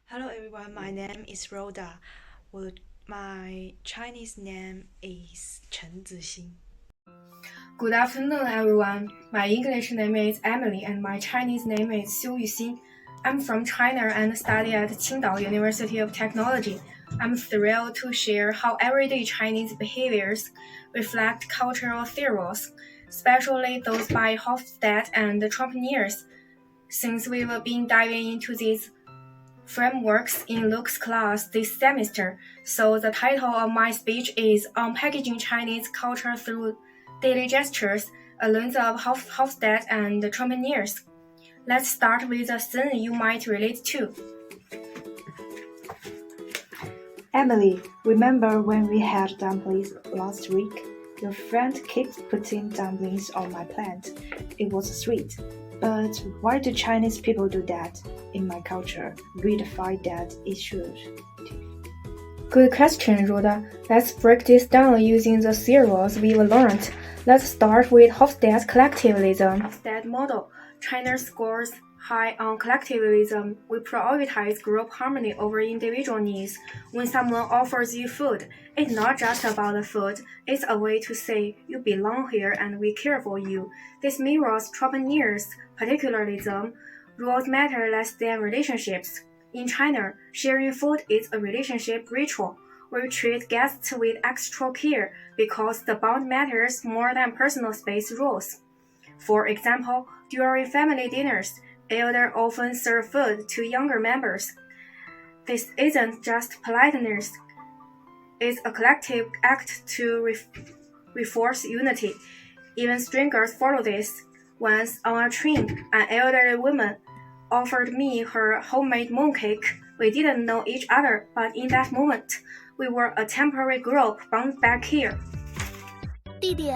Hello everyone, my name is Rhoda. My Chinese name is Chen Zixing. Good afternoon, everyone. My English name is Emily and my Chinese name is Xiu Yuxin. I'm from China and study at Qingdao University of Technology. I'm thrilled to share how everyday Chinese behaviors reflect cultural theories, especially those by Hofstede and Trompniers. Since we've been diving into these frameworks in Luke's class this semester, so the title of my speech is Unpackaging Chinese Culture Through Daily Gestures, a lens of Hofstede and Trompniers. Let's start with a scene you might relate to. Emily, remember when we had dumplings last week? Your friend kept putting dumplings on my plate. It was sweet. But why do Chinese people do that? In my culture, we define that it should. Good question, Rhoda. Let's break this down using the theories we've learned. Let's start with Hofstede's collectivism. Hofstede model. China scores high on collectivism. We prioritize group harmony over individual needs. When someone offers you food, it's not just about the food. It's a way to say, you belong here and we care for you. This mirrors Trompniers' particularism. Rules matter less than relationships. In China, sharing food is a relationship ritual. We treat guests with extra care because the bond matters more than personal space rules. For example, during family dinners, elders often serve food to younger members. This isn't just politeness, it's a collective act to reinforce unity. Even strangers follow this. Once on a train, an elderly woman offered me her homemade mooncake. We didn't know each other, but in that moment, we were a temporary group bound back here. 弟弟，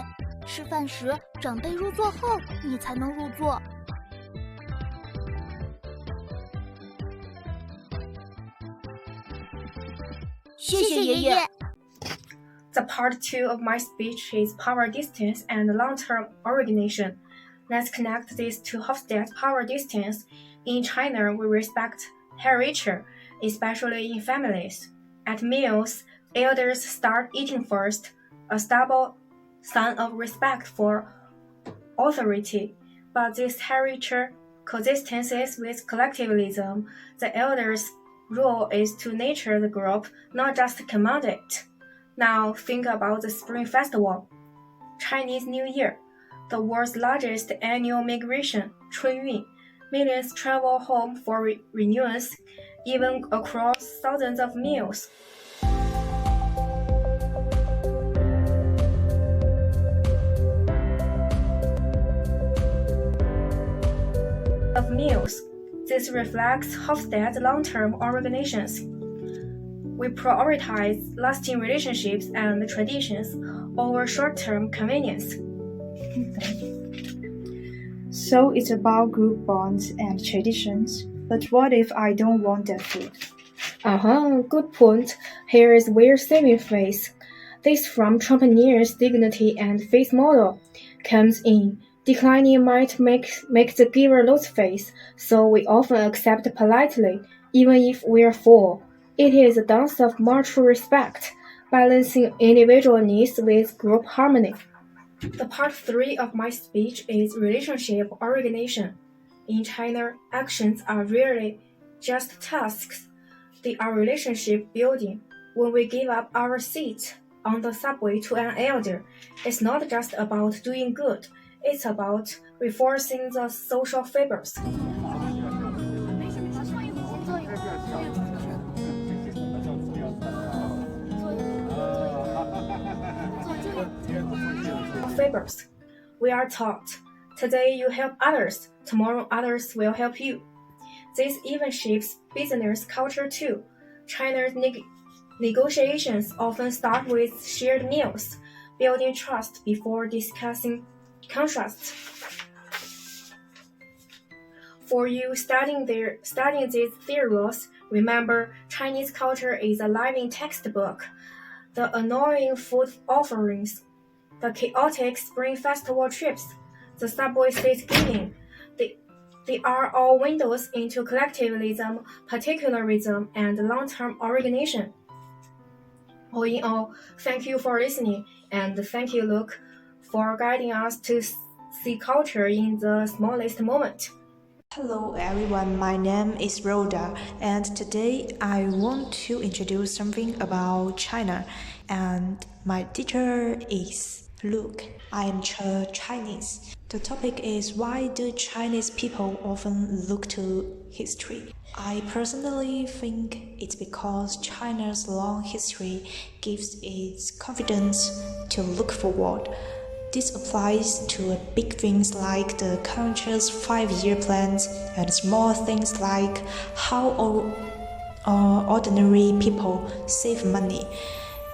吃饭时长辈入座后，你才能入座。谢谢爷爷。The part 2 of my speech is power distance and long-term origination. Let's connect this to Hofstede's power distance. In China, we respect heritage, especially in families. At meals, elders start eating first, a stable sign of respect for authority. But this heritage coexists with collectivism. The elders' role is to nurture the group, not just command it. Now think about the Spring Festival, Chinese New Year, the world's largest annual migration, 春运. Millions travel home for reunions, even across thousands of meals. This reflects Hofstede's long-term organizations. We prioritize lasting relationships and traditions over short-term convenience. So it's about group bonds and traditions. But what if I don't want that food? Good point. Here is where saving face. This from Trompniers' dignity and face model comes in. Declining might make the giver lose face, so we often accept politely, even if we're full. It is a dance of mutual respect, balancing individual needs with group harmony. The part 3 of my speech is relationship origination. In China, actions are rarely just tasks. They are relationship building. When we give up our seat on the subway to an elder, it's not just about doing good. It's about reinforcing the social fibers. We are taught, today you help others, tomorrow others will help you. This even shapes business culture too. China's negotiations often start with shared meals, building trust before discussing contrasts. For you studying these theories, remember Chinese culture is a living textbook. The annoying food offerings, the chaotic Spring Festival trips, the subway seat giving, They are all windows into collectivism, particularism, and long-term organization. All in all, thank you for listening, and thank you, Luke, for guiding us to see culture in the smallest moment. Hello everyone, my name is Rhoda, and today I want to introduce something about China, and my teacher is Luke. I am Chinese. The topic is, why do Chinese people often look to history? I personally think it's because China's long history gives it confidence to look forward. This applies to big things like the country's 5-year plans and small things like how ordinary people save money.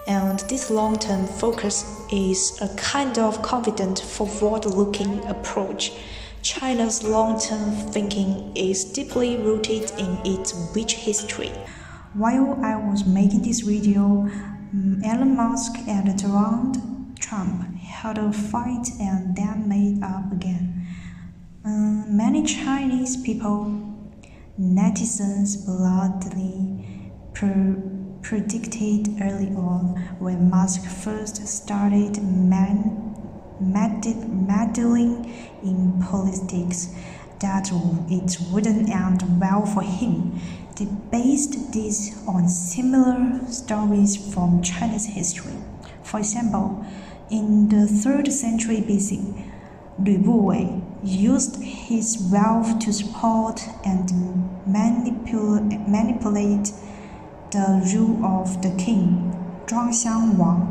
And this long-term focus is a kind of confident, forward-looking approach. China's long-term thinking is deeply rooted in its rich history. While I was making this video, Elon Musk and Donald Trump had a fight and then made up again. Many Chinese people, netizens bluntly predicted early on when Musk first started meddling in politics that it wouldn't end well for him. They based this on similar stories from China's history. For example, in the 3rd century BC, Lü Buwei used his wealth to support and manipulate the rule of the king, Zhuangxiang Wang,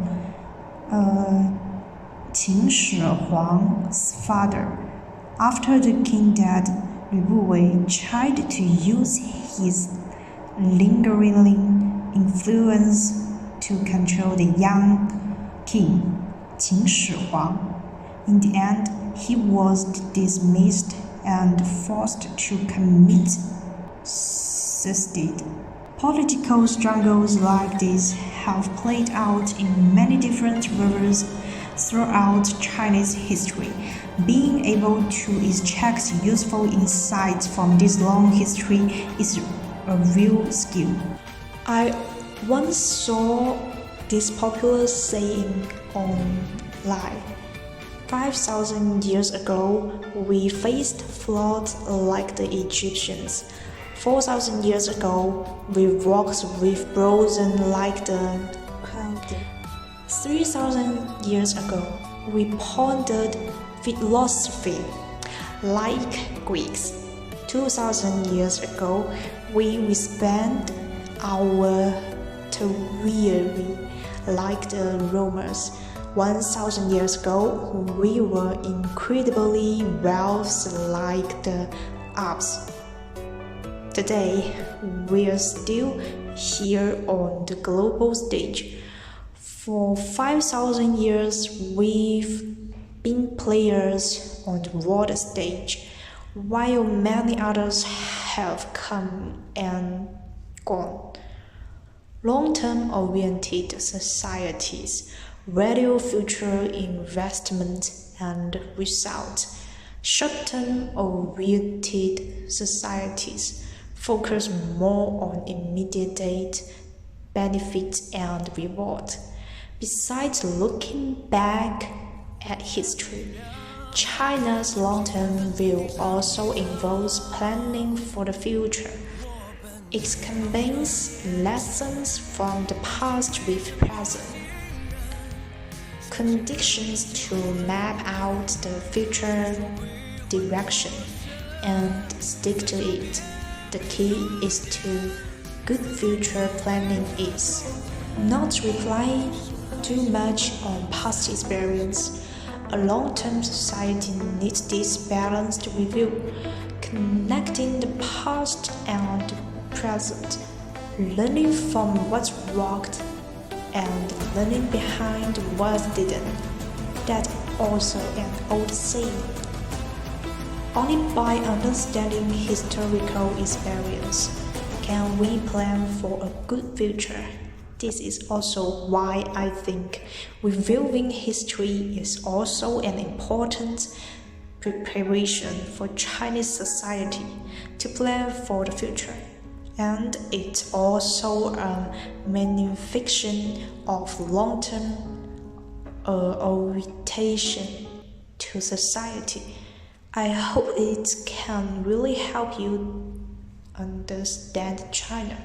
Qin Shi Huang's father. After the king died, Lü Buwei tried to use his lingering influence to control the young king, Qin Shi Huang. In the end, he was dismissed and forced to commit suicide. Political struggles like this have played out in many different rivers throughout Chinese history. Being able to extract useful insights from this long history is a real skill. I once saw this popular saying online. 5,000 years ago, we faced floods like the Egyptians. 4,000 years ago, we walked with broken like the crowd. 3,000 years ago, we pondered philosophy like Greeks. 2,000 years ago, we spent our toilery like the Romans. 1,000 years ago, we were incredibly wealthy like the Alps. Today, we are still here on the global stage. For 5,000 years, we've been players on the world stage, while many others have come and gone. Long-term oriented societies value future investment and result. Short-term oriented societies focus more on immediate benefits and reward. Besides looking back at history, China's long-term view also involves planning for the future. It combines lessons from the past with present conditions to map out the future direction and stick to it. The key is to good future planning is not relying too much on past experience. A long-term society needs this balanced review, connecting the past and the present, learning from what worked and learning behind what didn't. That's also an old saying. Only by understanding historical experience can we plan for a good future. This is also why I think reviewing history is also an important preparation for Chinese society to plan for the future. And it's also a magnification of long-term orientation to society. I hope it can really help you understand China.